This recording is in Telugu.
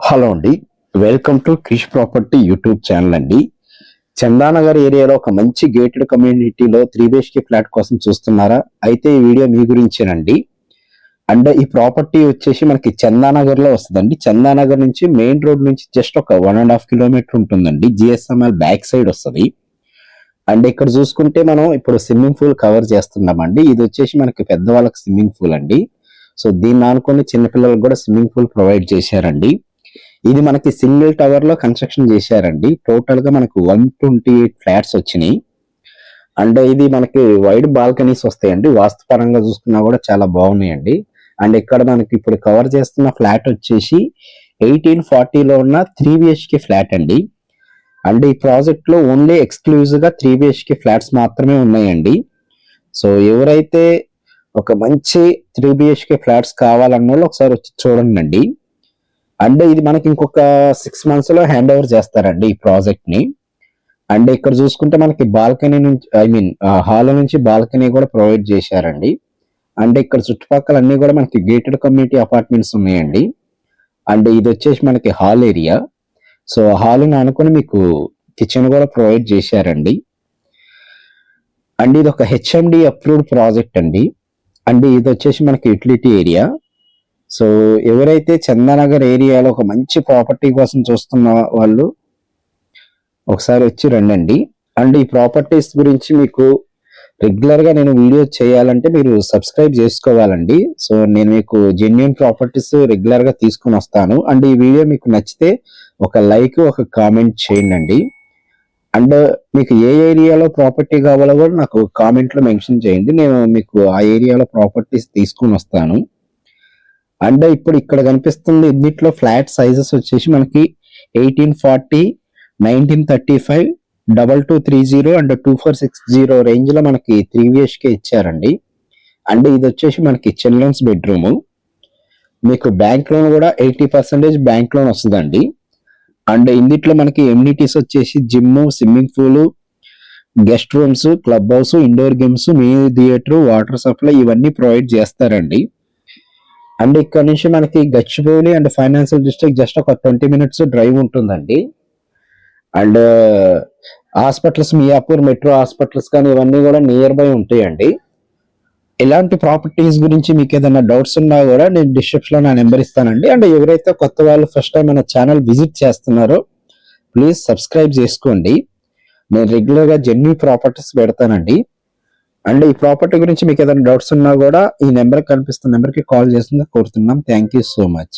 హలో అండి, welcome to Krish property YouTube channel అండి. చందానగర్ ఏరియాలో ఒక మంచి గేటెడ్ కమ్యూనిటీలో 3 BHK ఫ్లాట్ కోసం చూస్తున్నారా? అయితే ఈ వీడియో మీ గురించేనండి. అండ్ ఈ ప్రాపర్టీ వచ్చేసి మనకి చందానగర్ లో వస్తుందండి. చందానగర్ నుంచి మెయిన్ రోడ్ నుంచి జస్ట్ ఒక 1.5 కిలోమీటర్ ఉంటుందండి. GSML బ్యాక్ సైడ్ వస్తుంది. అండ్ ఇక్కడ చూసుకుంటే మనం ఇప్పుడు స్విమ్మింగ్ పూల్ కవర్ చేస్తున్నామండి. ఇది వచ్చేసి మనకి పెద్దవాళ్ళకి స్విమ్మింగ్ పూల్ అండి. సో దీన్ని ఆనుకొని చిన్నపిల్లలకు కూడా స్విమ్మింగ్ పూల్ ప్రొవైడ్ చేశారండి. ఇది మనకి సింగిల్ టవర్ లో కన్స్ట్రక్షన్ చేశారండి. టోటల్ గా మనకు 128 ఫ్లాట్స్ వచ్చినాయి. అండ్ ఇది మనకి వైడ్ బాల్కనీస్ వస్తాయండి. వాస్తు పరంగా చూసుకున్నా కూడా చాలా బాగున్నాయండి. అండ్ ఇక్కడ మనకి ఇప్పుడు కవర్ చేస్తున్న ఫ్లాట్ వచ్చేసి 1840 లో ఉన్న 3 BHK ఫ్లాట్ అండి. అండ్ ఈ ప్రాజెక్ట్ లో ఓన్లీ ఎక్స్క్లూజివ్ గా 3 BHK ఫ్లాట్స్ మాత్రమే ఉన్నాయండి. సో ఎవరైతే ఒక మంచి 3 BHK ఫ్లాట్స్ కావాలన్న వాళ్ళు ఒకసారి వచ్చి చూడండి. అండ్ ఇది మనకి ఇంకొక 6 months లో హ్యాండ్ ఓవర్ చేస్తారండి ఈ ప్రాజెక్ట్ ని. అండ్ ఇక్కడ చూసుకుంటే మనకి బాల్కనీ నుంచి హాల్ నుంచి బాల్కనీ కూడా ప్రొవైడ్ చేశారండి. అండ్ ఇక్కడ చుట్టుపక్కల అన్ని కూడా మనకి గేటెడ్ కమ్యూనిటీ అపార్ట్మెంట్స్ ఉన్నాయండి. అండ్ ఇది వచ్చేసి మనకి హాల్ ఏరియా. సో హాల్ ని అనుకుని మీకు కిచెన్ కూడా ప్రొవైడ్ చేశారండి. అండ్ ఇది ఒక HMD అప్రూవ్డ్ ప్రాజెక్ట్ అండి. అండ్ ఇది వచ్చేసి మనకి యూటిలిటీ ఏరియా. సో ఎవరైతే చందానగర్ ఏరియాలో ఒక మంచి ప్రాపర్టీ కోసం చూస్తున్న వాళ్ళు ఒకసారి వచ్చి రండి. అండ్ ఈ ప్రాపర్టీస్ గురించి మీకు రెగ్యులర్ గా నేను వీడియో చేయాలంటే మీరు సబ్స్క్రైబ్ చేసుకోవాలండి. సో నేను మీకు జెన్యూన్ ప్రాపర్టీస్ రెగ్యులర్ గా తీసుకుని వస్తాను. అండ్ ఈ వీడియో మీకు నచ్చితే ఒక లైక్, ఒక కామెంట్ చేయండి. అండ్ మీకు ఏ ఏరియాలో ప్రాపర్టీ కావాలో కూడా నాకు కామెంట్ లో మెన్షన్ చేయండి. నేను మీకు ఆ ఏరియాలో ప్రాపర్టీస్ తీసుకుని వస్తాను. అండ్ ఇప్పుడు ఇక్కడ కనిపిస్తుంది ఇన్నిట్లో ఫ్లాట్ సైజెస్ వచ్చేసి మనకి 1840, 1935, 2230 అండ్ 2460 రేంజ్ లో మనకి 3 BHK ఇచ్చారండి. అండ్ ఇది వచ్చేసి మనకి చిల్డ్రన్స్ బెడ్రూమ్. మీకు బ్యాంక్ లోన్ కూడా 80% బ్యాంక్ లోన్ వస్తుందండి. అండ్ ఇందిట్లో మనకి ఎమ్యూనిటీస్ వచ్చేసి gym, swimming pool, guest rooms, club house, indoor games, mini theatre, water supply ఇవన్నీ ప్రొవైడ్ చేస్తారండి. అండ్ ఇక్కడ నుంచి మనకి Gachibowli and financial district just ఒక 20 minutes డ్రైవ్ ఉంటుందండి. అండ్ హాస్పిటల్స్, మియాపూర్ మెట్రో హాస్పిటల్స్ కానీ ఇవన్నీ కూడా నియర్ బై ఉంటాయండి. ఇలాంటి ప్రాపర్టీస్ గురించి మీకు ఏదైనా డౌట్స్ ఉన్నా కూడా నేను డిస్క్రిప్షన్ లో నా నెంబర్ ఇస్తానండి. అండ్ ఎవరైతే కొత్త వాళ్ళు ఫస్ట్ టైం మన ఛానల్ విజిట్ చేస్తున్నారో ప్లీజ్ సబ్స్క్రైబ్ చేసుకోండి. నేను రెగ్యులర్ గా జెన్యూన్ ప్రాపర్టీస్ పెడతానండి. అండ్ ఈ ప్రాపర్టీ గురించి మీకు ఏదైనా డౌట్స్ ఉన్నా కూడా ఈ నెంబర్ కనిపిస్తున్న నెంబర్కి కాల్ చేస్తుందని కోరుతున్నాం. Thank you so much.